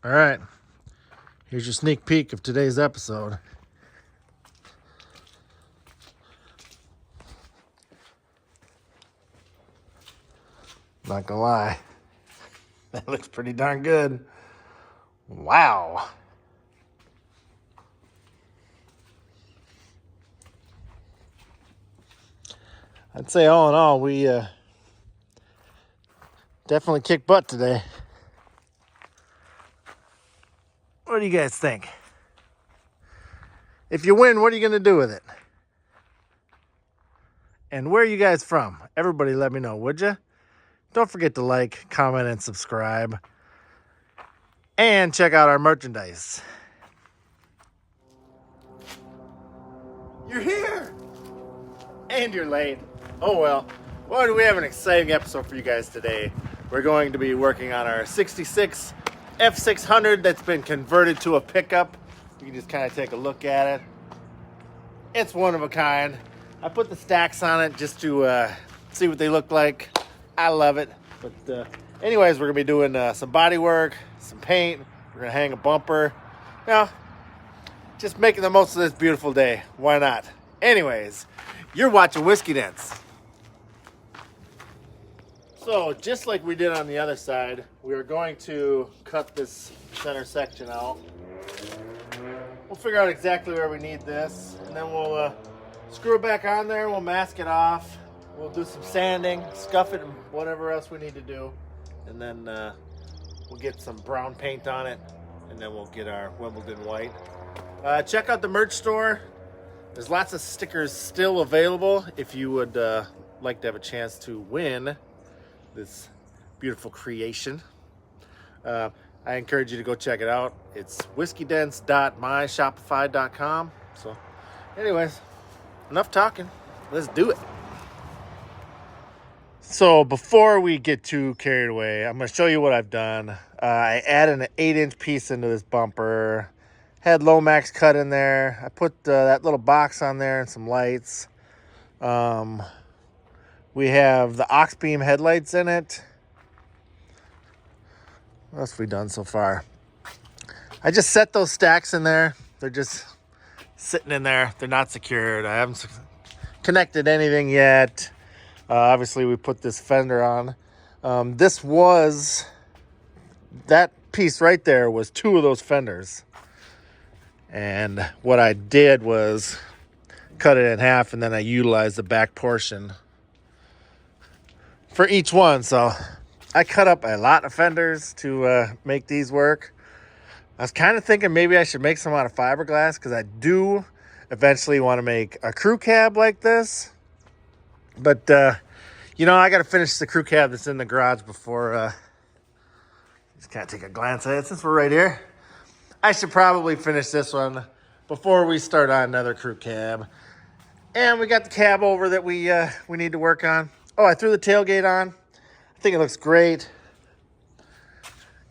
All right, here's your sneak peek of today's episode. Not gonna lie, that looks pretty darn good. Wow. I'd say all in all, we definitely kicked butt today. What do you guys think? If you win, what are you gonna do with it? And where are you guys from? Everybody let me know, would you? Don't forget to like, comment, and subscribe. And check out our merchandise. You're here! And you're late. Oh well. Well, we have an exciting episode for you guys today. We're going to be working on our 66 F600 that's been converted to a pickup. You can just kind of take a look at it. It's one of a kind. I put the stacks on it just to see what they look like. I love it. But anyways, we're going to be doing some body work, some paint. We're going to hang a bumper. You know, just making the most of this beautiful day. Why not? Anyways, you're watching Whiskey Dents. So, just like we did on the other side, we are going to cut this center section out. We'll figure out exactly where we need this, and then we'll screw it back on there, we'll mask it off, we'll do some sanding, scuff it, and whatever else we need to do, and then we'll get some brown paint on it, and then we'll get our Wimbledon white. Check out the merch store. There's lots of stickers still available if you would like to have a chance to win this beautiful creation. I encourage you to go check it out. It's whiskeydents.myshopify.com. So anyways, enough talking. Let's do it. So before we get too carried away, I'm going to show you what I've done. I added an 8-inch piece into this bumper. Had Lomax cut in there. I put that little box on there and some lights. We have the aux beam headlights in it. What else have we done so far? I just set those stacks in there. They're just sitting in there. They're not secured. I haven't connected anything yet. Obviously, we put this fender on. That piece right there was 2 of those fenders. And what I did was cut it in half, and then I utilized the back portion for each one. So I cut up a lot of fenders to make these work. I was kind of thinking maybe I should make some out of fiberglass, because I do eventually want to make a crew cab like this. But, you know, I got to finish the crew cab that's in the garage before, just kind of take a glance at it since we're right here. I should probably finish this one before we start on another crew cab. And we got the cab over that we need to work on. Oh, I threw the tailgate on. I think it looks great.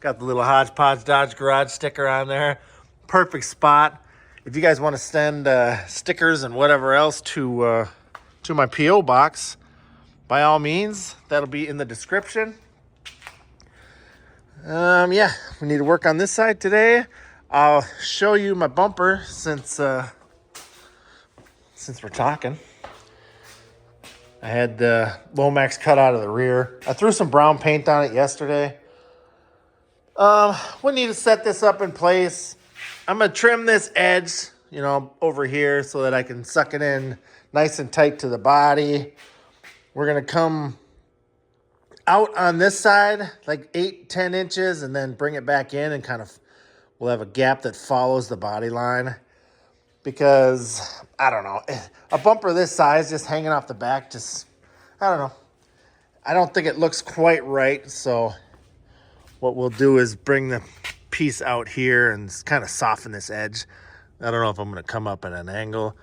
Got the little Hodgepodge Dodge Garage sticker on there. Perfect spot. If you guys want to send stickers and whatever else to my P.O. box, by all means, that'll be in the description. Yeah, we need to work on this side today. I'll show you my bumper since we're talking. I had the Lomax cut out of the rear. I threw some brown paint on it yesterday. We need to set this up in place. I'm going to trim this edge, you know, over here so that I can suck it in nice and tight to the body. We're going to come out on this side like 8-10 inches and then bring it back in, and kind of we'll have a gap that follows the body line, because I don't know, a bumper this size just hanging off the back, just I don't know, I don't think it looks quite right. So what we'll do is bring the piece out here and kind of soften this edge. I don't know if I'm going to come up at an angle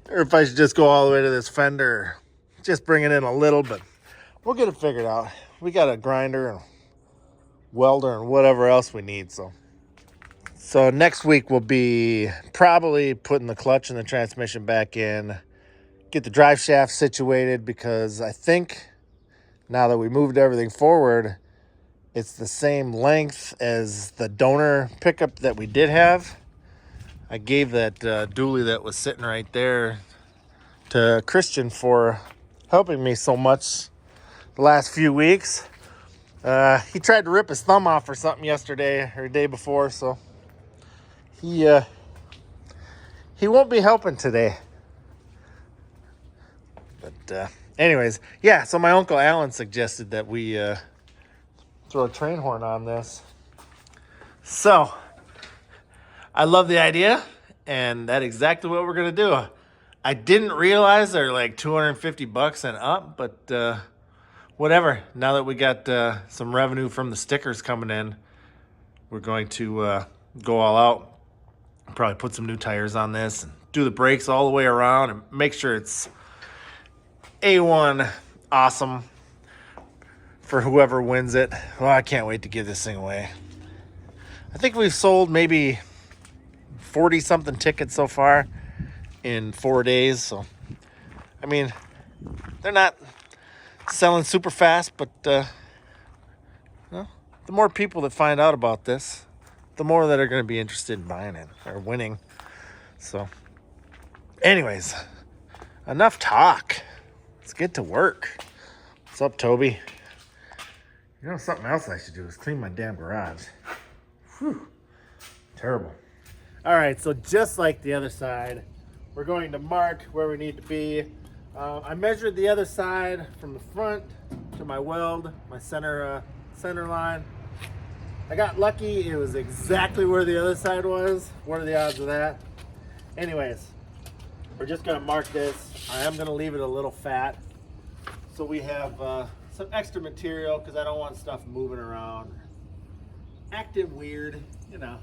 or if I should just go all the way to this fender, just bring it in a little, but we'll get it figured out. We got a grinder and welder and whatever else we need. So next week we'll be probably putting the clutch and the transmission back in, get the drive shaft situated, because I think now that we moved everything forward, It's the same length as the donor pickup that we did have. I gave that dually that was sitting right there to Christian for helping me so much the last few weeks. He tried to rip his thumb off or something yesterday or the day before, so he won't be helping today. But anyways, yeah, so my Uncle Alan suggested that we throw a train horn on this. So I love the idea, and that's exactly what we're going to do. I didn't realize they're like $250 and up, but whatever. Now that we got some revenue from the stickers coming in, we're going to go all out. Probably put some new tires on this and do the brakes all the way around and make sure it's A1 awesome for whoever wins it. Well, I can't wait to give this thing away. I think we've sold maybe 40 something tickets so far in 4 days. So, I mean, they're not selling super fast, but well, the more people that find out about this, the more that are going to be interested in buying it or winning. So, anyways, enough talk. Let's get to work. What's up, Toby? You know, something else I should do is clean my damn garage. Whew. Terrible. All right, so just like the other side, we're going to mark where we need to be. I measured the other side from the front to my weld, my center line. I got lucky. It was exactly where the other side was. What are the odds of that? Anyways, we're just going to mark this. I am going to leave it a little fat so we have some extra material because I don't want stuff moving around, acting weird, you know.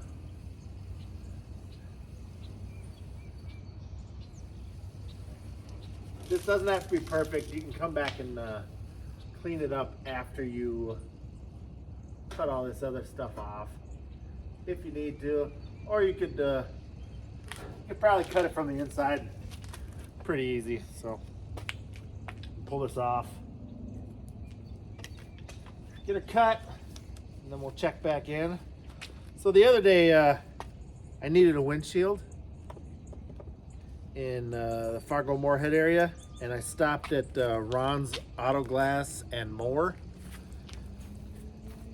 This doesn't have to be perfect. You can come back and clean it up after you cut all this other stuff off if you need to, or you could probably cut it from the inside pretty easy. So pull this off, get a cut, and then we'll check back in. So the other day I needed a windshield in the Fargo Moorhead area, and I stopped at Ron's Auto Glass and More.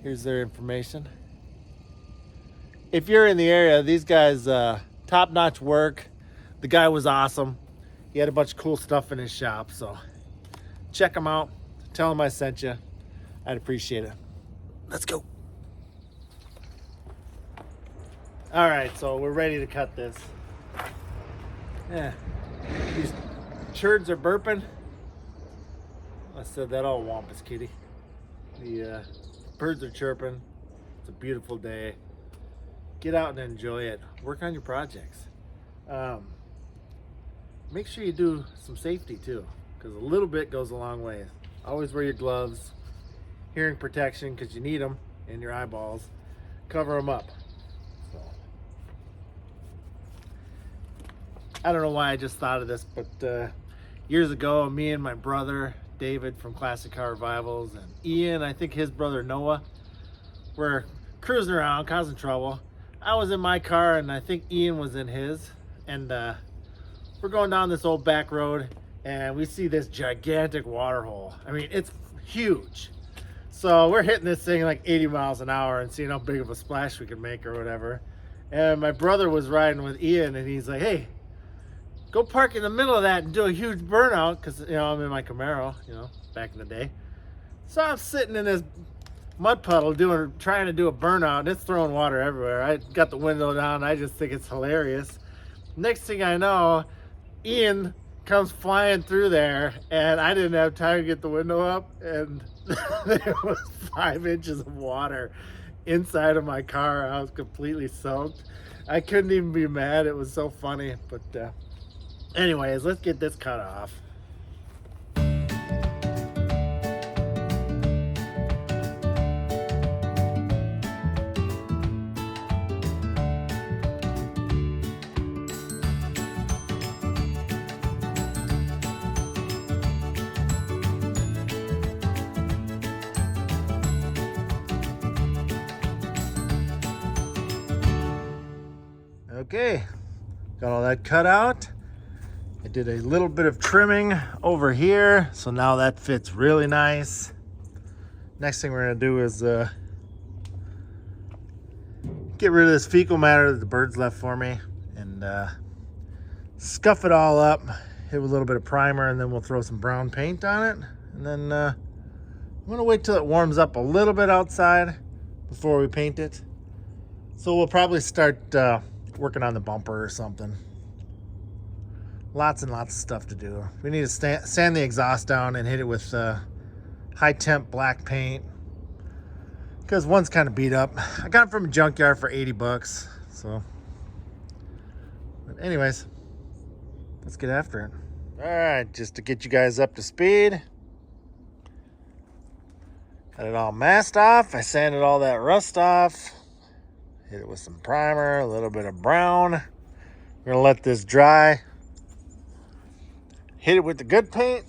Here's their information. If you're in the area, these guys top-notch work. The guy was awesome. He had a bunch of cool stuff in his shop, so check him out. Tell him I sent you. I'd appreciate it. Let's go. All right, so we're ready to cut this. Yeah, these turds are burping. I said that all wampus kitty. The birds are chirping. It's a beautiful day. Get out and enjoy it. Work on your projects. Make sure you do some safety too, because a little bit goes a long way. Always wear your gloves, hearing protection because you need them in your eyeballs. Cover them up. So, I don't know why I just thought of this, but years ago, me and my brother David from Classic Car Revivals and Ian, I think his brother Noah, were cruising around causing trouble. I was in my car and I think Ian was in his, and we're going down this old back road and we see this gigantic water hole. I mean, it's huge. So we're hitting this thing like 80 miles an hour and seeing how big of a splash we could make or whatever. And my brother was riding with Ian and he's like, hey, go park in the middle of that and do a huge burnout, because, you know, I'm in my Camaro, you know, back in the day. So I'm sitting in this mud puddle trying to do a burnout, and it's throwing water everywhere. I got the window down. I just think it's hilarious. Next thing I know, Ian comes flying through there, and I didn't have time to get the window up, and there was 5 inches of water inside of my car. I was completely soaked. I couldn't even be mad. It was so funny. But anyways, let's get this cut off. Okay, got all that cut out. I did a little bit of trimming over here, so now that fits really nice. Next thing we're gonna do is get rid of this fecal matter that the birds left for me and scuff it all up, hit with a little bit of primer, and then we'll throw some brown paint on it. And then I'm gonna wait till it warms up a little bit outside before we paint it. So we'll probably start working on the bumper or something. Lots and lots of stuff to do. We need to sand the exhaust down and hit it with high temp black paint, because one's kind of beat up. I got it from a junkyard for 80 bucks. So, but anyways, let's get after it. All right, just to get you guys up to speed. Got it all masked off. I sanded all that rust off. Hit it with some primer, a little bit of brown. We're gonna let this dry. Hit it with the good paint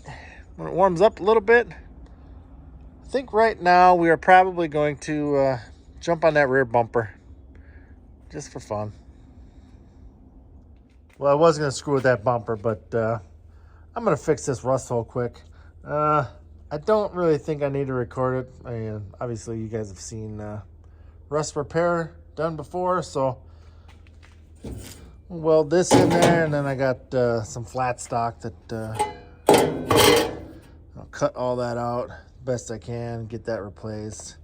when it warms up a little bit. I think right now we are probably going to jump on that rear bumper just for fun. Well, I was going to screw with that bumper, but I'm going to fix this rust hole quick. I don't really think I need to record it. I mean, obviously, you guys have seen rust repair done before, so we'll weld this in there, and then I got some flat stock that I'll cut all that out best I can, get that replaced.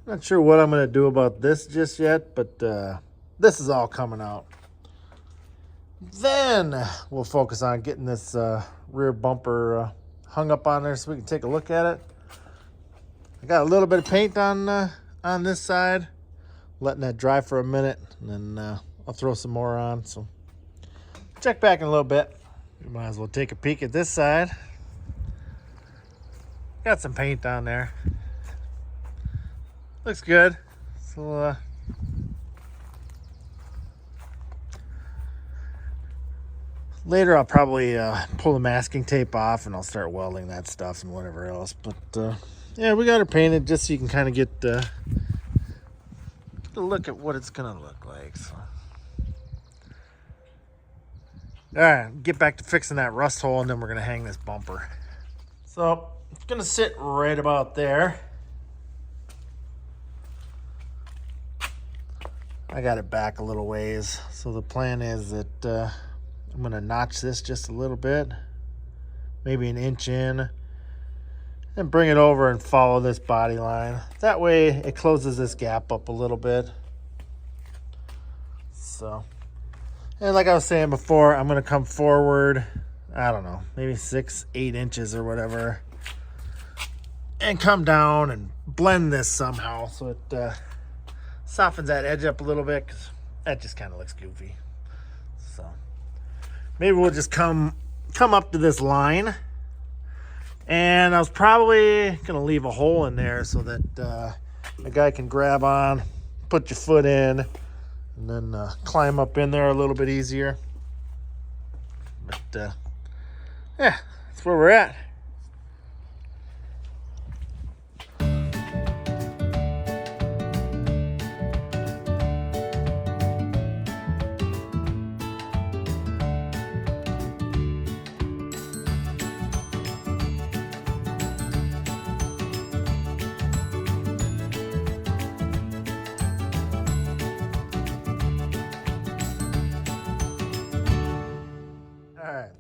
Not sure what I'm going to do about this just yet, but this is all coming out. Then we'll focus on getting this rear bumper hung up on there so we can take a look at it. I got a little bit of paint on this side, letting that dry for a minute, and then I'll throw some more on. So check back in a little bit. We might as well take a peek at this side. Got some paint on there. Looks good. So later I'll probably pull the masking tape off and I'll start welding that stuff and whatever else. But yeah, we got it painted just so you can kind of get a look at what it's gonna look like. So. All right, get back to fixing that rust hole, and then we're gonna hang this bumper. So it's gonna sit right about there. I got it back a little ways. So the plan is that I'm gonna notch this just a little bit, maybe an inch in, and bring it over and follow this body line. That way it closes this gap up a little bit. So, and like I was saying before, I'm gonna come forward, I don't know, maybe 6-8 inches or whatever, and come down and blend this somehow so it softens that edge up a little bit, because that just kind of looks goofy. So maybe we'll just come up to this line, and I was probably gonna leave a hole in there so that a guy can grab on, put your foot in, and then climb up in there a little bit easier. But yeah, that's where we're at.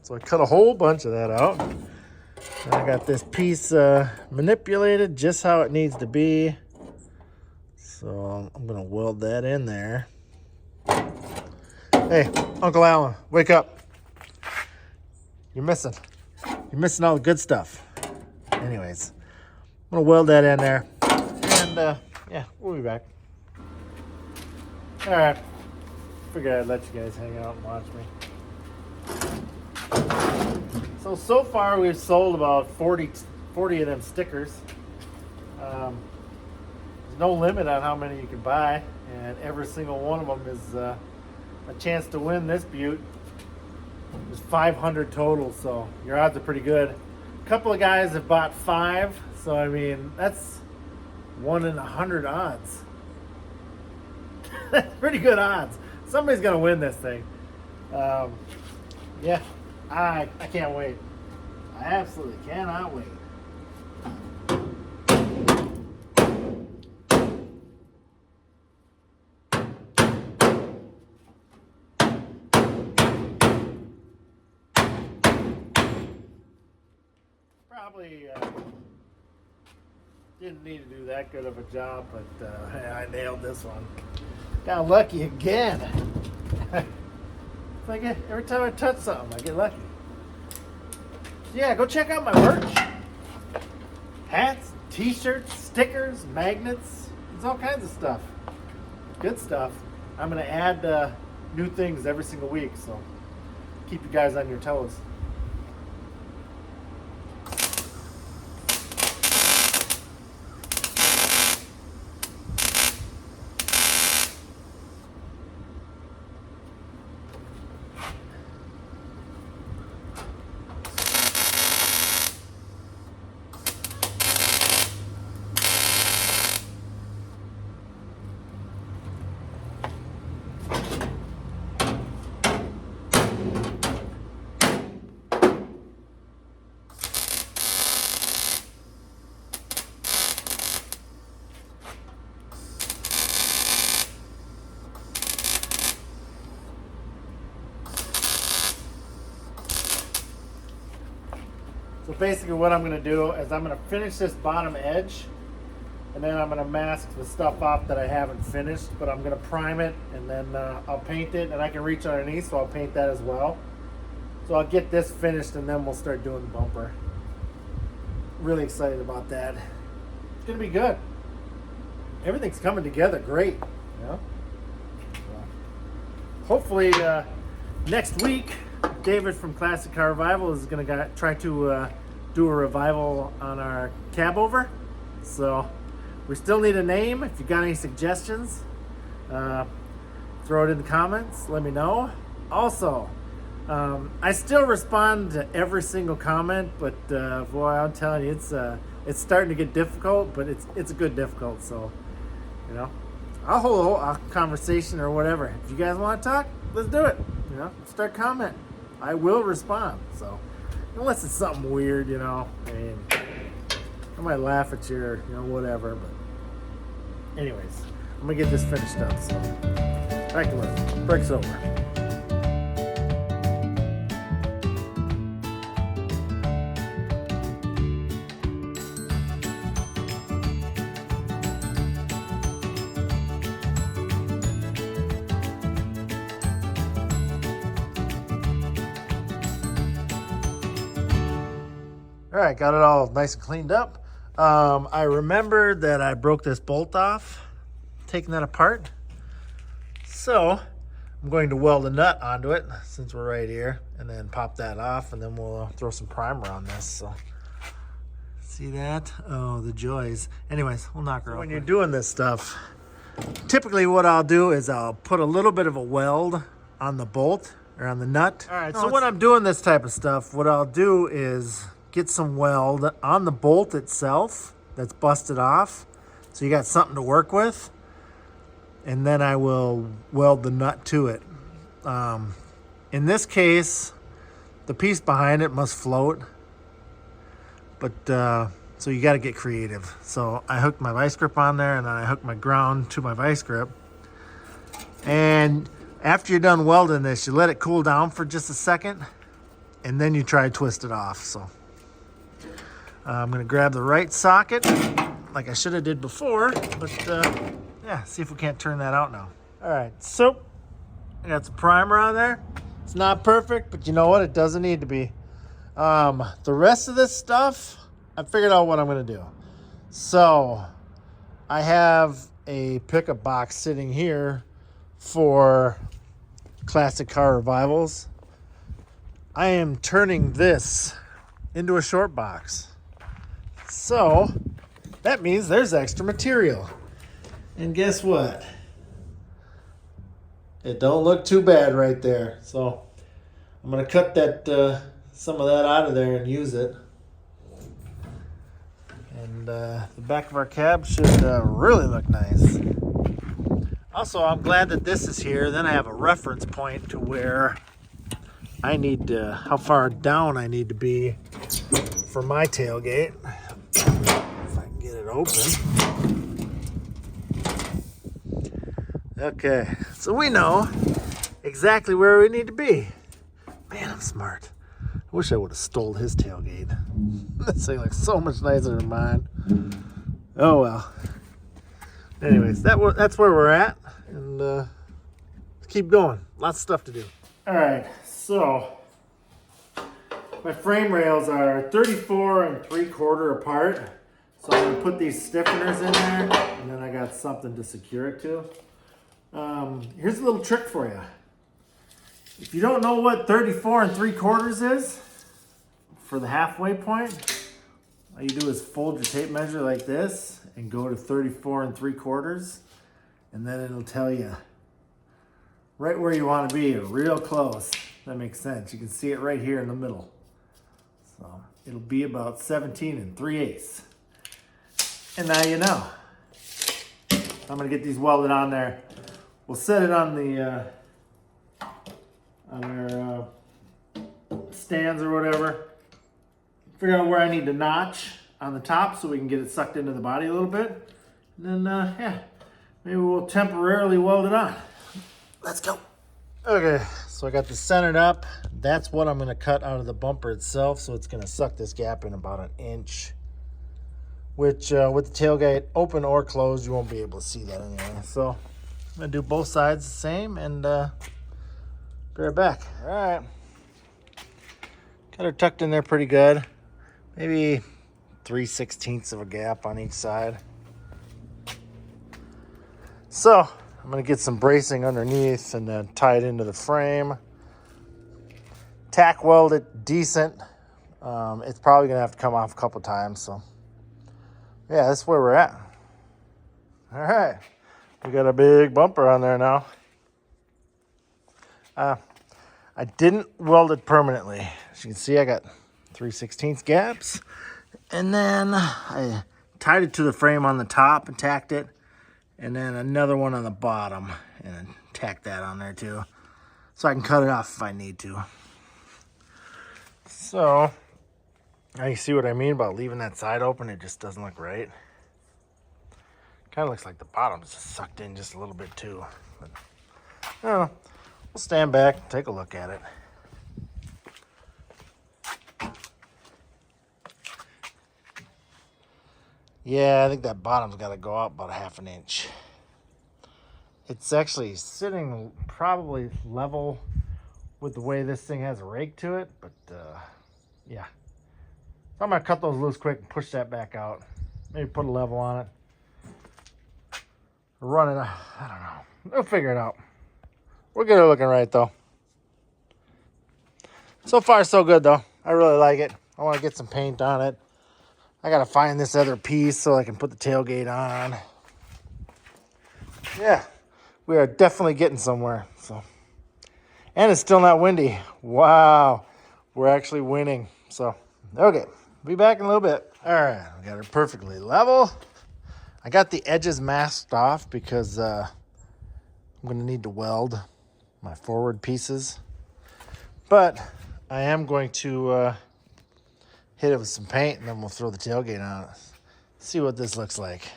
So I cut a whole bunch of that out. And I got this piece manipulated just how it needs to be. So I'm gonna weld that in there. Hey, Uncle Alan, wake up. You're missing all the good stuff. Anyways, I'm gonna weld that in there. And yeah, we'll be back. All right, figured I'd let you guys hang out and watch me. So far we've sold about 40 of them stickers. There's no limit on how many you can buy, and every single one of them is a chance to win this beaut. There's 500 total, so your odds are pretty good. A couple of guys have bought 5, so I mean that's 1 in 100 odds. That's pretty good odds. Somebody's gonna win this thing. Yeah, I can't wait. I absolutely cannot wait. Probably didn't need to do that good of a job, but I nailed this one. Got lucky again. It's like every time I touch something, I get lucky. Yeah, go check out my merch. Hats, t-shirts, stickers, magnets. There's all kinds of stuff. Good stuff. I'm going to add new things every single week, so keep you guys on your toes. So basically what I'm going to do is I'm going to finish this bottom edge, and then I'm going to mask the stuff off that I haven't finished, but I'm going to prime it, and then I'll paint it, and I can reach underneath, so I'll paint that as well. So I'll get this finished, and then we'll start doing the bumper. Really excited about that. It's going to be good. Everything's coming together great. You know? So hopefully next week, David from Classic Car Revival is going to try to do a revival on our cab over. So we still need a name. If you got any suggestions, throw it in the comments. Let me know. Also, I still respond to every single comment, but boy, I'm telling you, it's starting to get difficult, but it's a good difficult. So, you know, I'll hold a conversation or whatever. If you guys want to talk, let's do it. You know, start commenting. I will respond. So, unless it's something weird, you know, I mean, I might laugh at you or, you know, whatever. But, anyways, I'm gonna get this finished up. So, back to work. Break's over. All right, got it all nice and cleaned up. I remembered that I broke this bolt off, taking that apart. So I'm going to weld a nut onto it since we're right here, and then pop that off, and then we'll throw some primer on this. So see that? Oh, the joys. Anyways, we'll knock her off. When you're doing this stuff, typically what I'll do is I'll put a little bit of a weld on the bolt or on the nut. All right, so when I'm doing this type of stuff, what I'll do is get some weld on the bolt itself that's busted off, so you got something to work with, and then I will weld the nut to it. In this case, the piece behind it must float, but so you got to get creative. So I hooked my vice grip on there, and then I hooked my ground to my vice grip. And after you're done welding this, you let it cool down for just a second, and then you try to twist it off. So I'm going to grab the right socket like I should have did before, but yeah, see if we can't turn that out now. All right, so I got some primer on there. It's not perfect, but you know what? It doesn't need to be. The rest of this stuff, I figured out what I'm going to do. So I have a pickup box sitting here for Classic Car Revivals. I am turning this into a short box. So that means there's extra material. And guess what? It don't look too bad right there. So I'm going to cut that some of that out of there and use it. And the back of our cab should really look nice. Also, I'm glad that this is here. Then I have a reference point to where I need to, how far down I need to be for my tailgate. If I can get it open. Okay, so we know exactly where we need to be. Man, I'm smart. I wish I would have stole his tailgate. This thing looks so much nicer than mine. Oh well. Anyways, that's where we're at, and let's keep going. Lots of stuff to do. All right, so my frame rails are 34 3/4 apart. So I'm gonna put these stiffeners in there, and then I got something to secure it to. Here's a little trick for you. If you don't know what 34 3/4 is for the halfway point, all you do is fold your tape measure like this and go to 34 3/4, and then it'll tell you right where you want to be, real close. That makes sense. You can see it right here in the middle. So it'll be about 17 3/8. And now you know. I'm gonna get these welded on there. We'll set it on the on our stands or whatever. Figure out where I need to notch on the top so we can get it sucked into the body a little bit. And then yeah, maybe we'll temporarily weld it on. Let's go. Okay, so I got this centered up. That's what I'm gonna cut out of the bumper itself. So it's gonna suck this gap in about 1 inch. Which with the tailgate open or closed, you won't be able to see that anyway. So I'm gonna do both sides the same and be right back. All right, got her tucked in there pretty good. Maybe 3/16 of a gap on each side. So I'm gonna get some bracing underneath and then tie it into the frame. Tack weld it decent. It's probably gonna have to come off a couple times, so yeah, that's where we're at. All right, we got a big bumper on there now. I didn't weld it permanently. As you can see, I got 3/16 gaps, and then I tied it to the frame on the top and tacked it, and then another one on the bottom and tacked that on there too, so I can cut it off if I need to. So now you see what I mean about leaving that side open. It just doesn't look right. Kind of looks like the bottom's just sucked in just a little bit too. But I don't know. We'll stand back and take a look at it. Yeah, I think that bottom's got to go out about 1/2 inch. It's actually sitting probably level with the way this thing has a rake to it, but yeah. So I'm gonna cut those loose quick and push that back out. Maybe put a level on it. Run it, I don't know. We'll figure it out. We're good at looking right though. So far so good though. I really like it. I want to get some paint on it. I gotta find this other piece so I can put the tailgate on. Yeah, we are definitely getting somewhere. So, and it's still not windy. Wow, we're actually winning. So, okay, be back in a little bit. All right, we got it perfectly level. I got the edges masked off because I'm gonna need to weld my forward pieces, but I am going to hit it with some paint, and then we'll throw the tailgate on it. See what this looks like.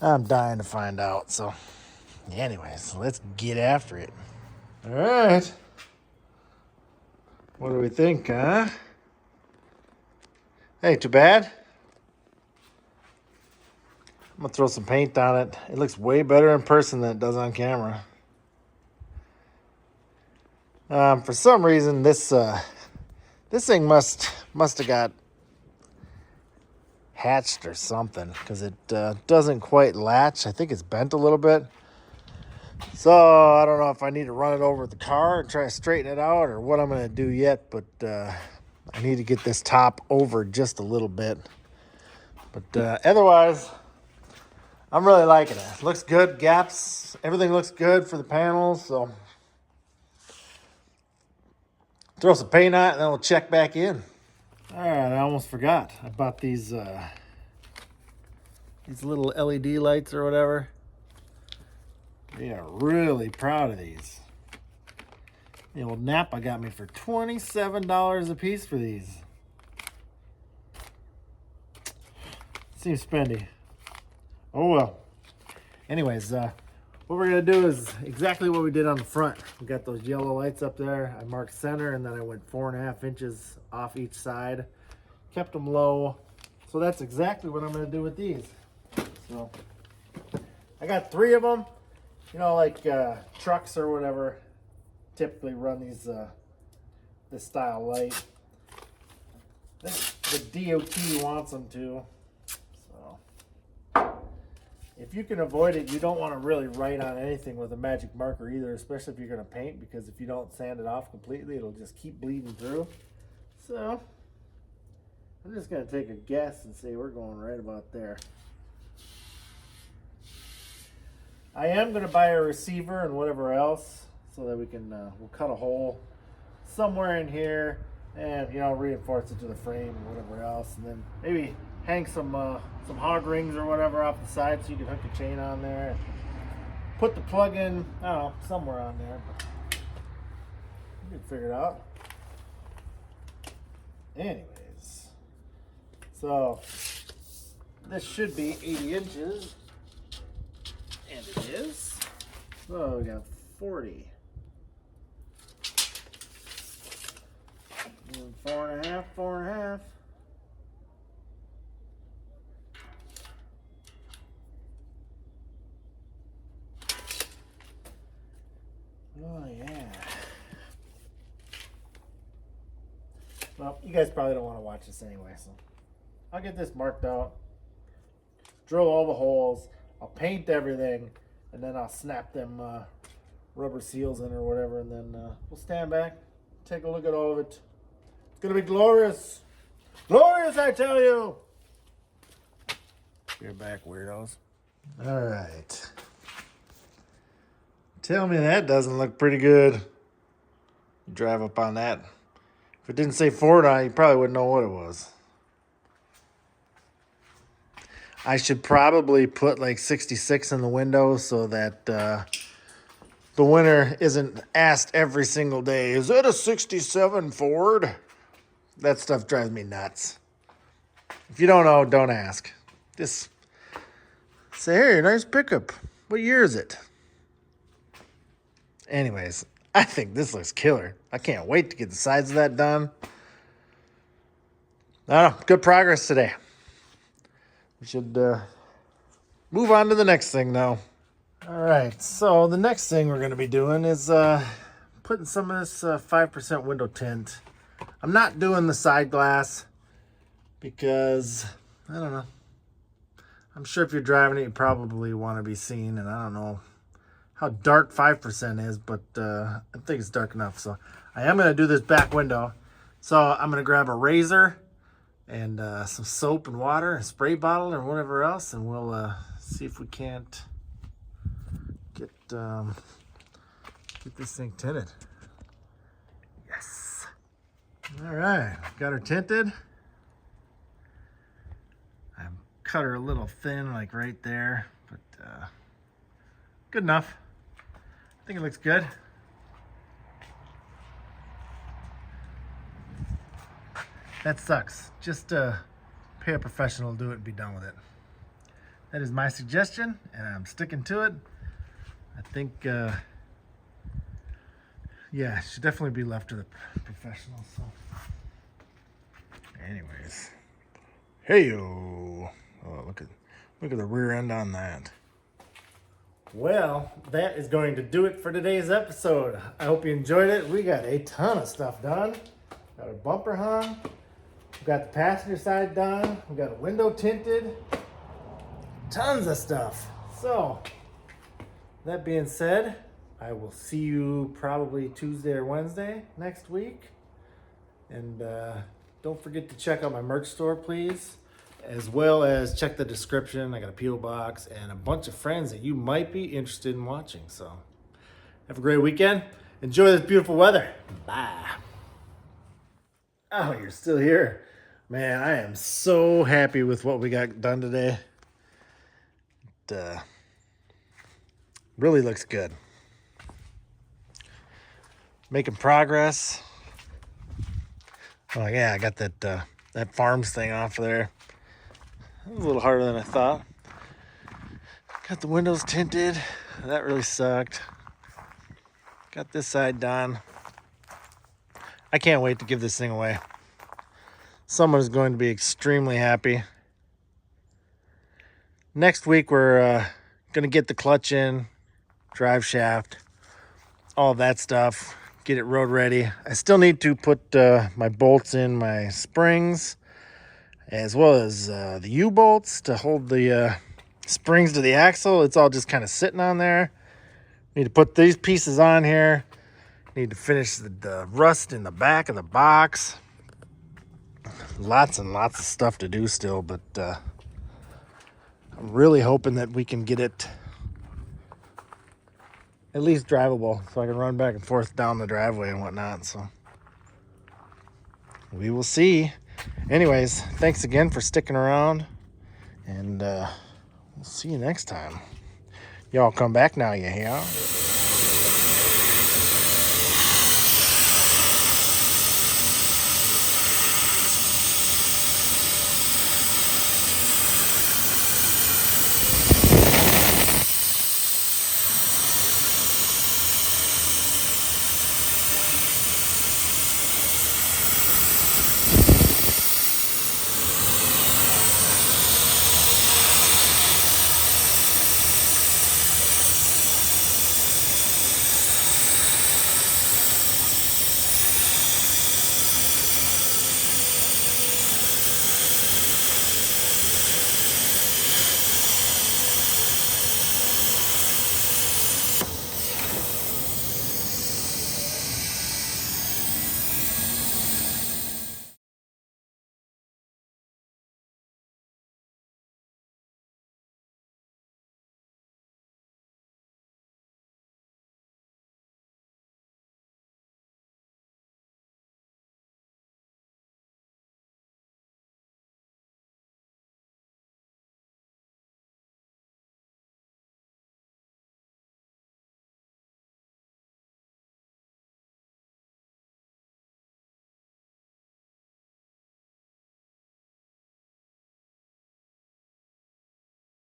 I'm dying to find out. So anyways, let's get after it. All right. What do we think, huh? Hey, too bad? I'm gonna throw some paint on it. It looks way better in person than it does on camera. For some reason, this thing must have got hatched or something, because it doesn't quite latch. I think it's bent a little bit. So I don't know if I need to run it over the car and try to straighten it out or what I'm going to do yet, but I need to get this top over just a little bit. But otherwise, I'm really liking it. Looks good, gaps, everything looks good for the panels, so throw some paint on it and then we'll check back in. All right, I almost forgot. I bought these little LED lights or whatever. They are really proud of these. The old Napa got me for $27 a piece for these. Seems spendy. Oh well. Anyways, what we're gonna do is exactly what we did on the front. We got those yellow lights up there. I marked center and then I went 4.5 inches off each side. Kept them low. So that's exactly what I'm gonna do with these. So I got 3 of them. You know, like trucks or whatever typically run these this style light. The DOT wants them to. So if you can avoid it, you don't want to really write on anything with a magic marker either, especially if you're going to paint, because if you don't sand it off completely, it'll just keep bleeding through. So I'm just going to take a guess and say we're going right about there. I am going to buy a receiver and whatever else so that we can, we'll cut a hole somewhere in here and, you know, reinforce it to the frame and whatever else. And then maybe hang some hog rings or whatever off the side so you can hook a chain on there. And put the plug in, I don't know, somewhere on there. But you can figure it out. Anyways, so this should be 80 inches. And it is. So we got 40. And 4.5, 4.5. Oh yeah. Well, you guys probably don't want to watch this anyway, so I'll get this marked out. Drill all the holes. I'll paint everything, and then I'll snap them rubber seals in or whatever, and then we'll stand back, take a look at all of it. It's gonna be glorious. Glorious, I tell you. You're back, weirdos. All right. Tell me that doesn't look pretty good. You drive up on that. If it didn't say Ford on it, you probably wouldn't know what it was. I should probably put like 66 in the window so that the winner isn't asked every single day, is that a 67 Ford? That stuff drives me nuts. If you don't know, don't ask. Just say, hey, nice pickup. What year is it? Anyways, I think this looks killer. I can't wait to get the sides of that done. I don't know, good progress today. We should move on to the next thing now. All right, so the next thing we're going to be doing is putting some of this 5% window tint. I'm not doing the side glass because, I don't know. I'm sure if you're driving it, you probably want to be seen, and I don't know how dark 5% is, but I think it's dark enough. So I am going to do this back window. So I'm going to grab a razor and some soap and water, a spray bottle or whatever else, and we'll see if we can't get this thing tinted. Yes. All right, got her tinted. I cut her a little thin, like right there, but good enough. I think it looks good. That sucks. Just pay a professional to do it and be done with it. That is my suggestion, and I'm sticking to it. I think, yeah, it should definitely be left to the professionals. So, anyways, hey-o. Oh, look at the rear end on that. Well, that is going to do it for today's episode. I hope you enjoyed it. We got a ton of stuff done. Got our bumper hung. We got the passenger side done. We got a window tinted. Tons of stuff. So, that being said, I will see you probably Tuesday or Wednesday next week. And don't forget to check out my merch store, please. As well as check the description. I got a P.O. box and a bunch of friends that you might be interested in watching. So, have a great weekend. Enjoy this beautiful weather. Bye. Oh, you're still here. Man, I am so happy with what we got done today. Really looks good. Making progress. Oh yeah, I got that farms thing off of there. It was a little harder than I thought. Got the windows tinted. That really sucked. Got this side done. I can't wait to give this thing away. Someone is going to be extremely happy. Next week we're going to get the clutch in, drive shaft, all of that stuff, get it road ready. I still need to put my bolts in my springs, as well as the U-bolts to hold the springs to the axle. It's all just kind of sitting on there. Need to put these pieces on here. Need to finish the rust in the back of the box. Lots and lots of stuff to do still, but I'm really hoping that we can get it at least drivable so I can run back and forth down the driveway and whatnot. So we will see. Anyways, thanks again for sticking around, and we'll see you next time. Y'all come back now, you hear?